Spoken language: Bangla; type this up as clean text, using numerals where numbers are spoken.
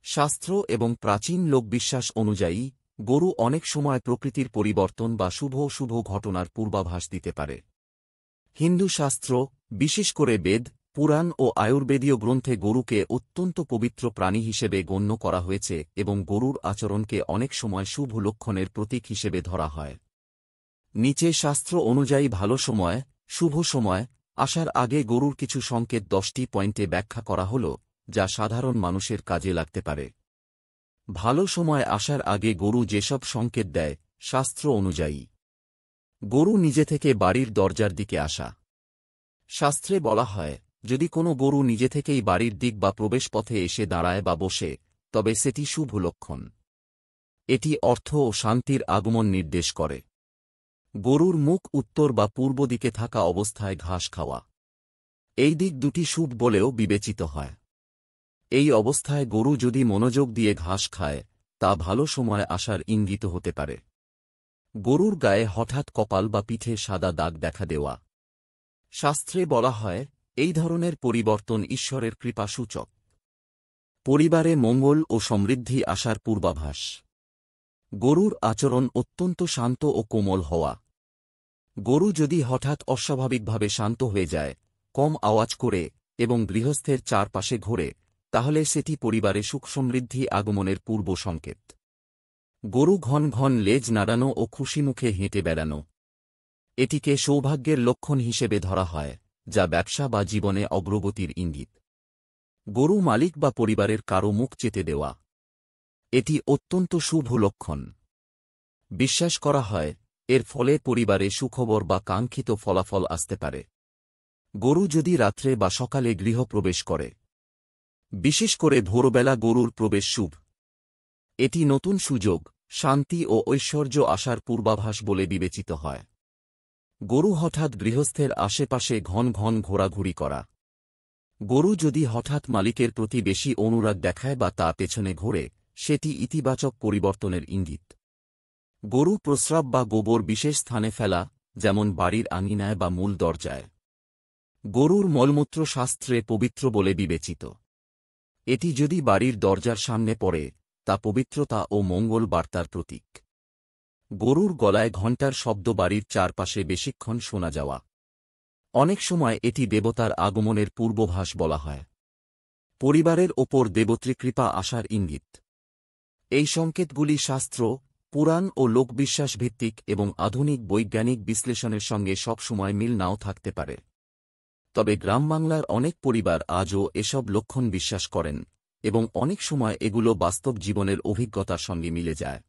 শাস্ত্র এবং প্রাচীন লোকবিশ্বাস অনুযায়ী গরু অনেক সময় প্রকৃতির পরিবর্তন বা শুভ অশুভ ঘটনার পূর্বাভাস দিতে পারে। হিন্দু শাস্ত্র, বিশেষ করে বেদ, পুরাণ ও আয়ুর্বেদীয় গ্রন্থে গরুকে অত্যন্ত পবিত্র প্রাণী হিসেবে গণ্য করা হয়েছে এবং গরুর আচরণকে অনেক সময় শুভ লক্ষণের প্রতীক হিসেবে ধরা হয়। নিচে শাস্ত্র অনুযায়ী ভালো সময়, শুভ সময় আসার আগে গরুর কিছু সংকেত 10টি পয়েন্টে ব্যাখ্যা করা হল, যা সাধারণ মানুষের কাজে লাগতে পারে। ভালো সময় আসার আগে গরু যেসব সংকেত দেয় শাস্ত্র অনুযায়ী: গরু নিজে থেকে বাড়ির দরজার দিকে আসা। শাস্ত্রে বলা হয়, যদি কোনো গরু নিজে থেকেই বাড়ির দিক বা প্রবেশপথে এসে দাঁড়ায় বা বসে, তবে সেটি শুভ লক্ষণ। এটি অর্থ ও শান্তির আগমন নির্দেশ করে। গরুর মুখ উত্তর বা পূর্ব দিকে থাকা অবস্থায় ঘাস খাওয়া। এই দিক দুটি শুভ বলেও বিবেচিত হয়। এই অবস্থায় গরু যদি মনোযোগ দিয়ে ঘাস খায়, তা ভালো সময় আসার ইঙ্গিত হতে পারে। গরুর গায়ে হঠাৎ কপাল বা পিঠে সাদা দাগ দেখা দেওয়া। শাস্ত্রে বলা হয়, এই ধরনের পরিবর্তন ঈশ্বরের কৃপা সূচক। পরিবারে মঙ্গল ও সমৃদ্ধি আসার পূর্বাভাস। গরুর আচরণ অত্যন্ত শান্ত ও কোমল হওয়া। গরু যদি হঠাৎ অস্বাভাবিকভাবে শান্ত হয়ে যায়, কম আওয়াজ করে এবং গৃহস্থের চারপাশে ঘোরে, তাহলে সেটি পরিবারে সুখ সমৃদ্ধি আগমনের পূর্ব সংকেত। গরু ঘন ঘন লেজ নাড়ানো ও খুশিমুখে হেঁটে বেড়ানো। এটিকে সৌভাগ্যের লক্ষণ হিসেবে ধরা হয়, যা ব্যবসা বা জীবনে অগ্রগতির ইঙ্গিত। গরু মালিক বা পরিবারের কারো মুখ চেতে দেওয়া। এটি অত্যন্ত শুভ লক্ষণ। বিশ্বাস করা হয়, এর ফলে পরিবারে সুখবর বা কাঙ্ক্ষিত ফলাফল আসতে পারে। গরু যদি রাত্রে বা সকালে গৃহ প্রবেশ করে, বিশেষ করে ভোরবেলা গরুর প্রবেশ শুভ। এটি নতুন সুযোগ, শান্তি ও ঐশ্বর্য আসার পূর্বাভাস বলে বিবেচিত হয়। গরু হঠাৎ গৃহস্থের আশেপাশে ঘন ঘন ঘোরাঘুরি করা। গরু যদি হঠাৎ মালিকের প্রতি বেশি অনুরাগ দেখায় বা তা পেছনে ঘোরে, সেটি ইতিবাচক পরিবর্তনের ইঙ্গিত। গরু প্রস্রাব বা গোবর বিশেষ স্থানে ফেলা, যেমন বাড়ির আঙিনায় বা মূল দরজায়। গরুর মলমূত্র শাস্ত্রে পবিত্র বলে বিবেচিত। এটি যদি বাড়ির দরজার সামনে পড়ে, তা পবিত্রতা ও মঙ্গল বার্তার প্রতীক। গরুর গলায় ঘণ্টার শব্দ বাড়ির চারপাশে বেশিক্ষণ শোনা যাওয়া। অনেক সময় এটি দেবতার আগমনের পূর্বাভাস বলা হয়। পরিবারের ওপর দেবত্রী কৃপা আসার ইঙ্গিত। এই সংকেতগুলি শাস্ত্র, পুরাণ ও লোকবিশ্বাস ভিত্তিক এবং আধুনিক বৈজ্ঞানিক বিশ্লেষণের সঙ্গে সবসময় মিল নাও থাকতে পারে। তবে গ্রামবাংলার অনেক পরিবার আজও এসব লক্ষণ বিশ্বাস করেন এবং অনেক সময় এগুলো বাস্তব জীবনের অভিজ্ঞতার সঙ্গে মিলে যায়।